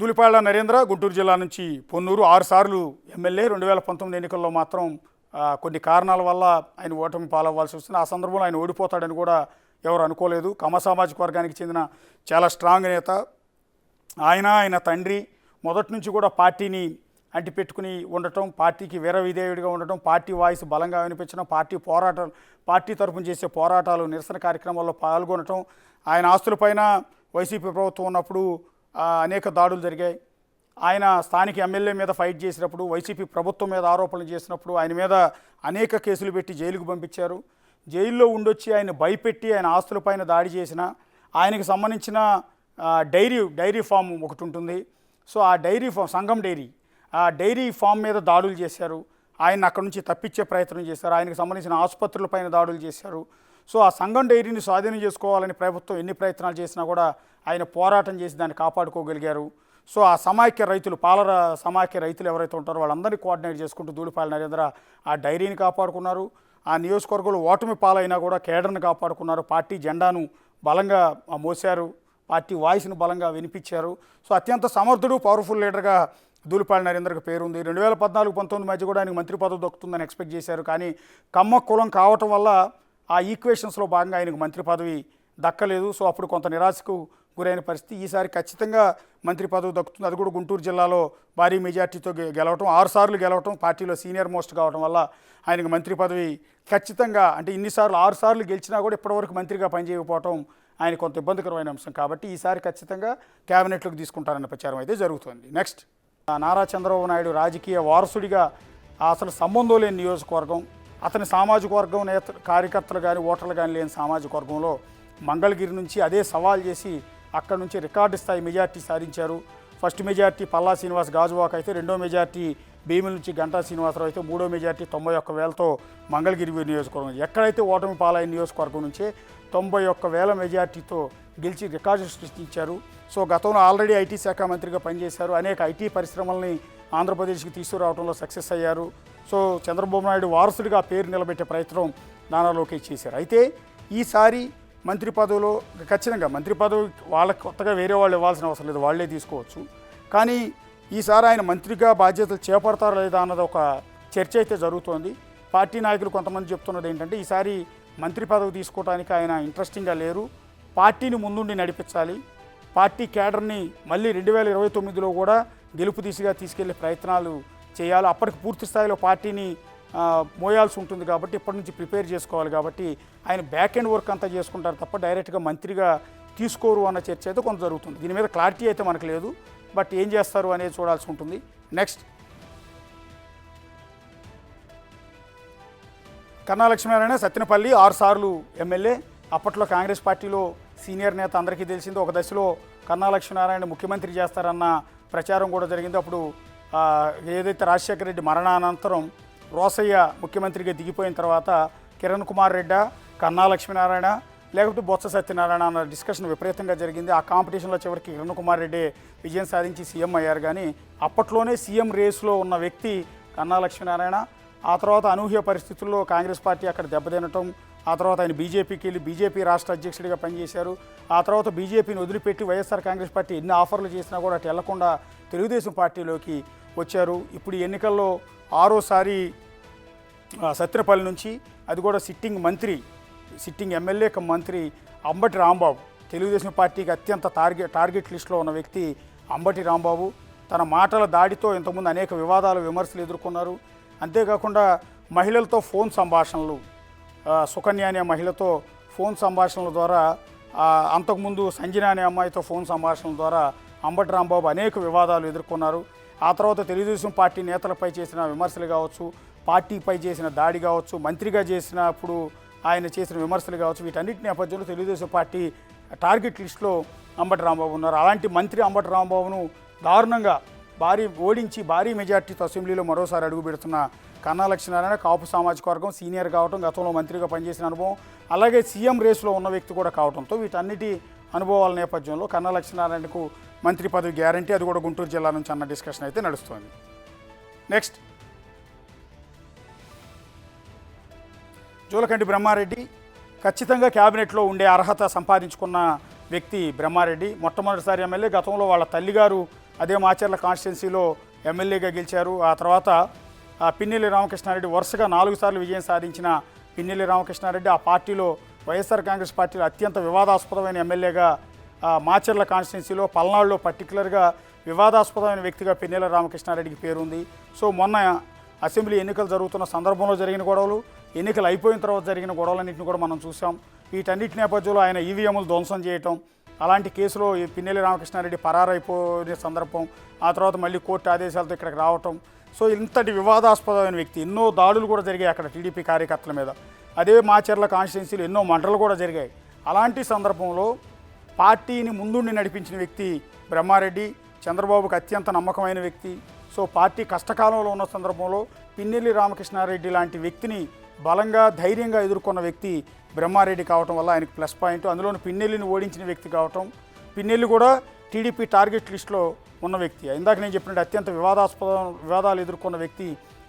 ధూళిపాళ్ల నరేంద్ర గుంటూరు జిల్లా నుంచి పొన్నూరు 6 సార్లు ఎమ్మెల్యే 2019 ఎన్నికల్లో మాత్రం కొన్ని కారణాల వల్ల ఆయన ఓటమి పాలవ్వాల్సి వస్తుంది. ఆ సందర్భంలో ఆయన ఓడిపోతాడని కూడా ఎవరు అనుకోలేదు. కమ్మ సామాజిక వర్గానికి చెందిన చాలా స్ట్రాంగ్ నేత ఆయన తండ్రి మొదటి నుంచి కూడా పార్టీని అంటిపెట్టుకుని ఉండటం, పార్టీకి విధేయుడిగా ఉండటం, పార్టీ వాయిస్ బలంగా వినిపించడం, పార్టీ తరఫున చేసే పోరాటాలు నిరసన కార్యక్రమాల్లో పాల్గొనటం, ఆయన ఆస్తులపైన వైసీపీ ప్రభుత్వం ఉన్నప్పుడు అనేక దాడులు జరిగాయి. ఆయన స్థానిక ఎమ్మెల్యే మీద ఫైట్ చేసినప్పుడు, వైసీపీ ప్రభుత్వం మీద ఆరోపణలు చేసినప్పుడు ఆయన మీద అనేక కేసులు పెట్టి జైలుకు పంపించారు. జైల్లో ఉండొచ్చి ఆయన భయపెట్టి ఆయన ఆస్తులపైన దాడి చేసిన, ఆయనకు సంబంధించిన డైరీ ఫామ్ ఒకటి ఉంటుంది. సో ఆ డైరీ ఫామ్ సంఘం డైరీ ఫామ్ మీద దాడులు చేశారు. ఆయన అక్కడ నుంచి తప్పించే ప్రయత్నం చేశారు. ఆయనకు సంబంధించిన ఆసుపత్రులపైన దాడులు చేశారు. సో ఆ సంఘం డైరీని స్వాధీనం చేసుకోవాలని ప్రభుత్వం ఎన్ని ప్రయత్నాలు చేసినా కూడా ఆయన పోరాటం చేసి దాన్ని కాపాడుకోగలిగారు. సో ఆ సమాఖ్య రైతులు, పాల సమాఖ్య రైతులు ఎవరైతే ఉంటారో వాళ్ళందరినీ కోఆర్డినేట్ చేసుకుంటూ ధూళిపాళ్ల నరేంద్ర ఆ డైరీని కాపాడుకున్నారు. ఆ నియోజకవర్గంలో ఓటమి పాలైనా కూడా కేడర్ని కాపాడుకున్నారు. పార్టీ జెండాను బలంగా మోశారు, పార్టీ వాయిస్ను బలంగా వినిపించారు. సో అత్యంత సమర్థుడు, పవర్ఫుల్ లీడర్గా ధూళిపాళ్ల నరేంద్రకు పేరుంది. 2014-19 మధ్య కూడా ఆయనకు మంత్రి పదవి దక్కుతుందని ఎక్స్పెక్ట్ చేశారు. కానీ కమ్మ కులం కావటం వల్ల ఆ ఈక్వేషన్స్లో భాగంగా ఆయనకు మంత్రి పదవి దక్కలేదు. సో అప్పుడు కొంత నిరాశకు గురైన పరిస్థితి. ఈసారి ఖచ్చితంగా మంత్రి పదవి దక్కుతుంది. అది కూడా గుంటూరు జిల్లాలో భారీ మెజార్టీతో గెలవటం, 6 సార్లు గెలవటం, పార్టీలో సీనియర్ మోస్ట్ కావడం వల్ల ఆయనకు మంత్రి పదవి ఖచ్చితంగా, అంటే ఇన్నిసార్లు 6 సార్లు గెలిచినా కూడా ఇప్పటివరకు మంత్రిగా పనిచేయకపోవటం ఆయన కొంత ఇబ్బందికరమైన అంశం. కాబట్టి ఈసారి ఖచ్చితంగా క్యాబినెట్లోకి తీసుకుంటారన్న ప్రచారం అయితే జరుగుతుంది. నెక్స్ట్, నారా చంద్రబాబు నాయుడు రాజకీయ వారసుడిగా అసలు సంబంధం లేని నియోజకవర్గం, అతని సామాజిక వర్గం కార్యకర్తలు కానీ ఓటర్లు కానీ లేని సామాజిక వర్గంలో మంగళగిరి నుంచి అదే సవాల్ చేసి అక్కడ నుంచి రికార్డు స్థాయి మెజార్టీ సాధించారు. ఫస్ట్ మెజార్టీ పల్లా శ్రీనివాస్ గాజువాక్ అయితే, రెండో మెజార్టీ భీముల నుంచి గంటా శ్రీనివాసరావు అయితే, మూడో మెజార్టీ 91,000తో మంగళగిరి నియోజకవర్గం. ఎక్కడైతే ఓటమి పాలైన నియోజకవర్గం నుంచే 91,000 మెజార్టీతో గెలిచి రికార్డు సృష్టించారు. సో గతంలో ఆల్రెడీ ఐటీ శాఖ మంత్రిగా పనిచేశారు. అనేక ఐటీ పరిశ్రమల్ని ఆంధ్రప్రదేశ్కి తీసుకురావడంలో సక్సెస్ అయ్యారు. సో చంద్రబాబు నాయుడు వారసుడిగా పేరు నిలబెట్టే ప్రయత్నం నారా లోకేష్ చేశారు. అయితే ఈసారి మంత్రి పదవిలో ఖచ్చితంగా మంత్రి పదవి వాళ్ళకి కొత్తగా వేరే వాళ్ళు ఇవ్వాల్సిన అవసరం లేదు, వాళ్ళే తీసుకోవచ్చు. కానీ ఈసారి ఆయన మంత్రిగా బాధ్యతలు చేపడతారా లేదా అన్నది ఒక చర్చ అయితే జరుగుతోంది. పార్టీ నాయకులు కొంతమంది చెప్తున్నది ఏంటంటే, ఈసారి మంత్రి పదవి తీసుకోవడానికి ఆయన ఇంట్రెస్టింగ్గా లేరు, పార్టీని ముందుండి నడిపించాలి, పార్టీ క్యాడర్ని మళ్ళీ 2029లో కూడా గెలుపు దిశగా తీసుకెళ్లే ప్రయత్నాలు చేయాలి. అప్పటికి పూర్తి స్థాయిలో పార్టీని మోయాల్సి ఉంటుంది కాబట్టి ఇప్పటి నుంచి ప్రిపేర్ చేసుకోవాలి. కాబట్టి ఆయన బ్యాక్ ఎండ్ వర్క్ అంతా చేసుకుంటారు తప్ప డైరెక్ట్గా మంత్రిగా తీసుకోరు అన్న చర్చ అయితే కొంత జరుగుతుంది. దీని మీద క్లారిటీ అయితే మనకు లేదు, బట్ ఏం చేస్తారు అనేది చూడాల్సి ఉంటుంది. నెక్స్ట్, కన్నా లక్ష్మీనారాయణ సత్తెనపల్లి 6 సార్లు ఎమ్మెల్యే. అప్పట్లో కాంగ్రెస్ పార్టీలో సీనియర్ నేత, అందరికీ తెలిసింది. ఒక దశలో కన్నా లక్ష్మీనారాయణ ముఖ్యమంత్రి చేస్తారన్న ప్రచారం కూడా జరిగింది. అప్పుడు ఏదైతే రాజశేఖర రెడ్డి మరణానంతరం రోసయ్య ముఖ్యమంత్రిగా దిగిపోయిన తర్వాత కిరణ్ కుమార్ రెడ్డి, కన్నా లక్ష్మీనారాయణ లేకపోతే బొత్స సత్యనారాయణ అన్న డిస్కషన్ విపరీతంగా జరిగింది. ఆ కాంపిటీషన్లో చివరికి కిరణ్ కుమార్ రెడ్డి విజయం సాధించి సీఎం అయ్యారు. కానీ అప్పట్లోనే సీఎం రేసులో ఉన్న వ్యక్తి కన్నా లక్ష్మీనారాయణ. ఆ తర్వాత అనూహ్య పరిస్థితుల్లో కాంగ్రెస్ పార్టీ అక్కడ దెబ్బతినటం, ఆ తర్వాత ఆయన బీజేపీకి వెళ్ళి బీజేపీ రాష్ట్ర అధ్యక్షుడిగా పనిచేశారు. ఆ తర్వాత బీజేపీని వదిలిపెట్టి వైఎస్ఆర్ కాంగ్రెస్ పార్టీ ఎన్ని ఆఫర్లు చేసినా కూడా అటు వెళ్లకుండా తెలుగుదేశం పార్టీలోకి వచ్చారు. ఇప్పుడు ఈ ఎన్నికల్లో 6వసారి సత్తెనపల్లి నుంచి, అది కూడా సిట్టింగ్ ఎమ్మెల్యే మంత్రి అంబటి రాంబాబు, తెలుగుదేశం పార్టీకి అత్యంత టార్గెట్ లిస్టులో ఉన్న వ్యక్తి అంబటి రాంబాబు. తన మాటల దాడితో ఇంతకుముందు అనేక వివాదాలు, విమర్శలు ఎదుర్కొన్నారు. అంతేకాకుండా మహిళలతో ఫోన్ సంభాషణలు, సుకన్య అనే మహిళతో ఫోన్ సంభాషణల ద్వారా, అంతకుముందు సంజన అనే అమ్మాయితో ఫోన్ సంభాషణల ద్వారా అంబటి రాంబాబు అనేక వివాదాలు ఎదుర్కొన్నారు. ఆ తర్వాత తెలుగుదేశం పార్టీ నేతలపై చేసిన విమర్శలు కావచ్చు, పార్టీపై చేసిన దాడి కావచ్చు, మంత్రిగా చేసినప్పుడు ఆయన చేసిన విమర్శలు కావచ్చు, వీటన్నిటి నేపథ్యంలో తెలుగుదేశం పార్టీ టార్గెట్ లిస్టులో అంబటి రాంబాబు ఉన్నారు. అలాంటి మంత్రి అంబటి రాంబాబును దారుణంగా ఓడించి భారీ మెజార్టీతో అసెంబ్లీలో మరోసారి అడుగు పెడుతున్న కన్నా లక్ష్మీనారాయణ కాపు సామాజిక వర్గం, సీనియర్ కావటం, గతంలో మంత్రిగా పనిచేసిన అనుభవం, అలాగే సీఎం రేసులో ఉన్న వ్యక్తి కూడా కావడంతో వీటన్నిటి అనుభవాల నేపథ్యంలో కన్నా లక్ష్మీనారాయణకు మంత్రి పదవి గ్యారంటీ, అది కూడా గుంటూరు జిల్లా నుంచి అన్న డిస్కషన్ అయితే నడుస్తోంది. నెక్స్ట్, జూలకంటి బ్రహ్మారెడ్డి ఖచ్చితంగా క్యాబినెట్లో ఉండే అర్హత సంపాదించుకున్న వ్యక్తి బ్రహ్మారెడ్డి. మొట్టమొదటిసారి ఎమ్మెల్యే. గతంలో వాళ్ళ తల్లిగారు అదే మాచర్ల కాన్స్టిట్యున్సీలో ఎమ్మెల్యేగా గెలిచారు. ఆ తర్వాత పిన్నెల్లి రామకృష్ణారెడ్డి వరుసగా 4 సార్లు విజయం సాధించిన పిన్నెల్లి రామకృష్ణారెడ్డి ఆ పార్టీలో వైఎస్ఆర్ కాంగ్రెస్ పార్టీలో అత్యంత వివాదాస్పదమైన ఎమ్మెల్యేగా మాచర్ల కాన్స్టిట్యున్సీలో పల్నాడులో పర్టికులర్గా వివాదాస్పదమైన వ్యక్తిగా పిన్నెల్లి రామకృష్ణారెడ్డికి పేరుంది. సో మొన్న అసెంబ్లీ ఎన్నికలు జరుగుతున్న సందర్భంలో జరిగిన గొడవలు, ఎన్నికలు అయిపోయిన తర్వాత జరిగిన గొడవలన్నింటిని కూడా మనం చూసాం. వీటన్నిటి నేపథ్యంలో ఆయన ఈవీఎంలు ధ్వంసం చేయటం, అలాంటి కేసులో ఈ పిన్నెల్లి రామకృష్ణారెడ్డి పరారైపోయిన సందర్భం, ఆ తర్వాత మళ్ళీ కోర్టు ఆదేశాలతో ఇక్కడికి రావటం. సో ఇంతటి వివాదాస్పదమైన వ్యక్తి, ఎన్నో దాడులు కూడా జరిగాయి అక్కడ టీడీపీ కార్యకర్తల మీద. అదే మాచర్ల కాన్స్టిట్యున్సీలో ఎన్నో మంటలు కూడా జరిగాయి. అలాంటి సందర్భంలో పార్టీని ముందుండి నడిపించిన వ్యక్తి బ్రహ్మారెడ్డి, చంద్రబాబుకు అత్యంత నమ్మకమైన వ్యక్తి. సో పార్టీ కష్టకాలంలో ఉన్న సందర్భంలో పిన్నెల్లి రామకృష్ణారెడ్డి లాంటి వ్యక్తిని బలంగా ధైర్యంగా ఎదుర్కొన్న వ్యక్తి బ్రహ్మారెడ్డి కావటం వల్ల ఆయనకు ప్లస్ పాయింట్. అందులోని పిన్నెల్లిని ఓడించిన వ్యక్తి కావటం, పిన్నెల్లి కూడా టీడీపీ టార్గెట్ లిస్టులో ఉన్న వ్యక్తి. ఇందాక నేను చెప్పినట్టు అత్యంత వివాదాలు ఎదుర్కొన్న వ్యక్తి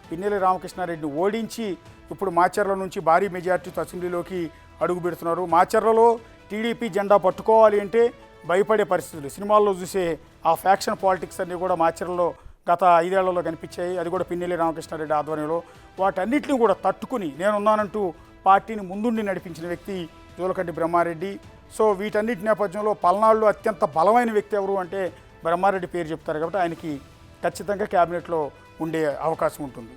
పిన్నెల్లి రామకృష్ణారెడ్డిని ఓడించి ఇప్పుడు మాచర్ల నుంచి భారీ మెజార్టీతో అసెంబ్లీలోకి అడుగు పెడుతున్నారు. మాచర్లలో టీడీపీ జెండా పట్టుకోవాలి అంటే భయపడే పరిస్థితులు, సినిమాల్లో చూసే ఆ ఫ్యాక్షన్ పాలిటిక్స్ అన్నీ కూడా మాచర్లలో గత 5 ఏళ్లలో కనిపించాయి. అది కూడా పిన్నెల్లి రామకృష్ణారెడ్డి ఆధ్వర్యంలో. వాటన్నిటిని కూడా తట్టుకుని నేనున్నానంటూ పార్టీని ముందుండి నడిపించిన వ్యక్తి జూలకంటి బ్రహ్మారెడ్డి. సో వీటన్నిటి నేపథ్యంలో పల్నాడులో అత్యంత బలమైన వ్యక్తి ఎవరు అంటే బ్రహ్మారెడ్డి పేరు చెప్తారు కాబట్టి ఆయనకి ఖచ్చితంగా క్యాబినెట్లో ఉండే అవకాశం ఉంటుంది.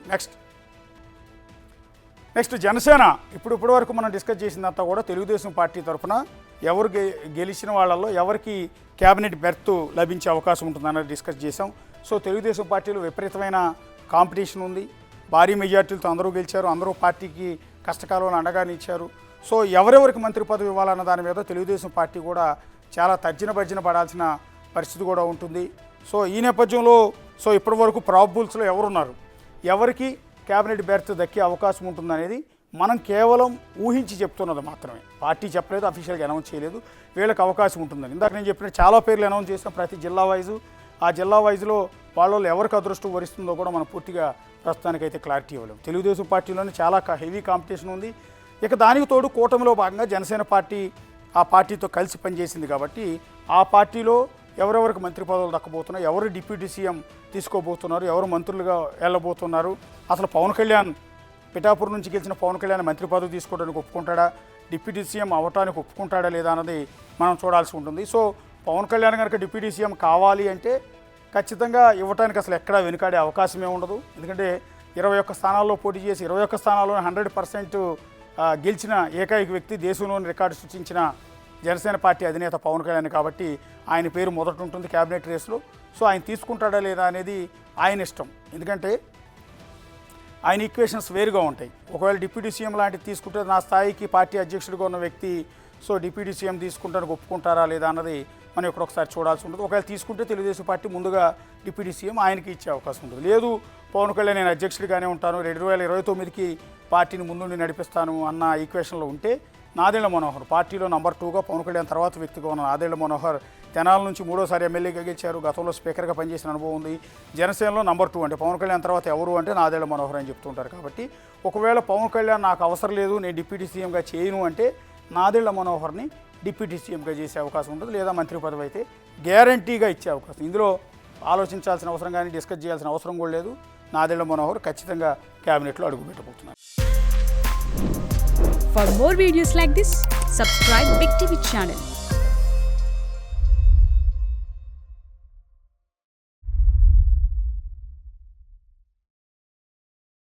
నెక్స్ట్ జనసేన. ఇప్పటి వరకు మనం డిస్కస్ చేసిందంతా కూడా తెలుగుదేశం పార్టీ తరఫున ఎవరు గెలిచిన వాళ్ళల్లో ఎవరికి క్యాబినెట్ బెర్త్ లభించే అవకాశం ఉంటుందన్నది డిస్కస్ చేసాం. సో తెలుగుదేశం పార్టీలో విపరీతమైన కాంపిటీషన్ ఉంది. భారీ మెజార్టీలతో అందరూ గెలిచారు, అందరూ పార్టీకి కష్టకాలంలో అండగానే ఇచ్చారు. సో ఎవరెవరికి మంత్రి పదవి ఇవ్వాలన్న దాని మీద తెలుగుదేశం పార్టీ కూడా చాలా తర్జన పడాల్సిన పరిస్థితి కూడా ఉంటుంది. సో ఈ నేపథ్యంలో ఇప్పటి వరకు ప్రాబబుల్స్లో ఎవరున్నారు, ఎవరికి క్యాబినెట్ బెర్త్ దక్కే అవకాశం ఉంటుందనేది మనం కేవలం ఊహించి చెప్తున్నది మాత్రమే. పార్టీ చెప్పలేదు, అఫీషియల్గా అనౌన్స్ చేయలేదు వీళ్ళకి అవకాశం ఉంటుందని. ఇందాక నేను చెప్పినట్టు చాలా పేర్లు అనౌన్స్ చేసాం ప్రతి జిల్లా వైజు. ఆ జిల్లా వైజులో వాళ్ళు ఎవరికి అదృష్టం వరిస్తుందో కూడా మనం పూర్తిగా ప్రస్తుతానికైతే క్లారిటీ ఇవ్వలేము. తెలుగుదేశం పార్టీలోనే చాలా హెవీ కాంపిటీషన్ ఉంది. ఇక దానికి తోడు కూటమిలో భాగంగా జనసేన పార్టీ ఆ పార్టీతో కలిసి పనిచేసింది కాబట్టి ఆ పార్టీలో ఎవరెవరికి మంత్రి పదవులు దక్కబోతున్నారు, ఎవరు డిప్యూటీ సీఎం తీసుకోబోతున్నారు, ఎవరు మంత్రులుగా వెళ్ళబోతున్నారు, అసలు పవన్ కళ్యాణ్ పిఠాపురం నుంచి గెలిచిన పవన్ కళ్యాణ్ మంత్రి పదవి తీసుకోవడానికి ఒప్పుకుంటాడా, డిప్యూటీ సీఎం అవ్వటానికి ఒప్పుకుంటాడా లేదా అన్నది మనం చూడాల్సి ఉంటుంది. సో పవన్ కళ్యాణ్ కనుక డిప్యూటీ సీఎం కావాలి అంటే ఖచ్చితంగా ఇవ్వటానికి అసలు ఎక్కడా వెనుకాడే అవకాశమే ఉండదు. ఎందుకంటే 21 స్థానాల్లో పోటీ చేసి 21 స్థానాల్లో 100% గెలిచిన ఏకైక వ్యక్తి, దేశంలోని రికార్డు సృష్టించిన జనసేన పార్టీ అధినేత పవన్ కళ్యాణ్ కాబట్టి ఆయన పేరు మొదట ఉంటుంది క్యాబినెట్ రేస్లో. సో ఆయన తీసుకుంటాడా లేదా అనేది ఆయన ఇష్టం. ఎందుకంటే ఆయన ఈక్వేషన్స్ వేరుగా ఉంటాయి. ఒకవేళ డిప్యూటీ సీఎం లాంటిది తీసుకుంటే నా స్థాయికి పార్టీ అధ్యక్షుడిగా ఉన్న వ్యక్తి డిప్యూటీ సీఎం తీసుకుంటానికి ఒప్పుకుంటారా లేదా అన్నది మనం ఒకసారి చూడాల్సి ఉంటుంది. ఒకవేళ తీసుకుంటే తెలుగుదేశం పార్టీ ముందుగా డిప్యూటీ సీఎం ఆయనకి ఇచ్చే అవకాశం ఉంటుంది. లేదు పవన్ కళ్యాణ్ నేను అధ్యక్షుడిగానే ఉంటాను, 2029కి పార్టీని ముందుండి నడిపిస్తాను అన్న ఈక్వేషన్లో ఉంటే నాదెళ్ల మనోహర్ పార్టీలో నెంబర్ 2గా పవన్ కళ్యాణ్ తర్వాత వ్యక్తిగా ఉన్న నాదెళ్ల మనోహర్ తెనాల నుంచి 3వ ఎమ్మెల్యేగా గెలిచారు. గతంలో స్పీకర్గా పనిచేసిన అనుభవం ఉంది. జనసేనలో నెంబర్ 2 అంటే పవన్ కళ్యాణ్ తర్వాత ఎవరు అంటే నాదెళ్ల మనోహర్ అని చెప్తుంటారు. కాబట్టి ఒకవేళ పవన్ కళ్యాణ్ నాకు అవసరం లేదు, నేను డిప్యూటీ సీఎంగా చేయను అంటే నాదెళ్ల మనోహర్ని డిప్యూటీ సీఎంగా చేసే అవకాశం ఉంటుంది. లేదా మంత్రి పదవి అయితే గ్యారంటీగా ఇచ్చే అవకాశం. ఇందులో ఆలోచించాల్సిన అవసరం కానీ డిస్కస్ చేయాల్సిన అవసరం కూడా లేదు. నాదెళ్ల మనోహర్ ఖచ్చితంగా క్యాబినెట్లో అడుగుపెట్టబోతున్నారు. For more videos like this, subscribe Big TV channel.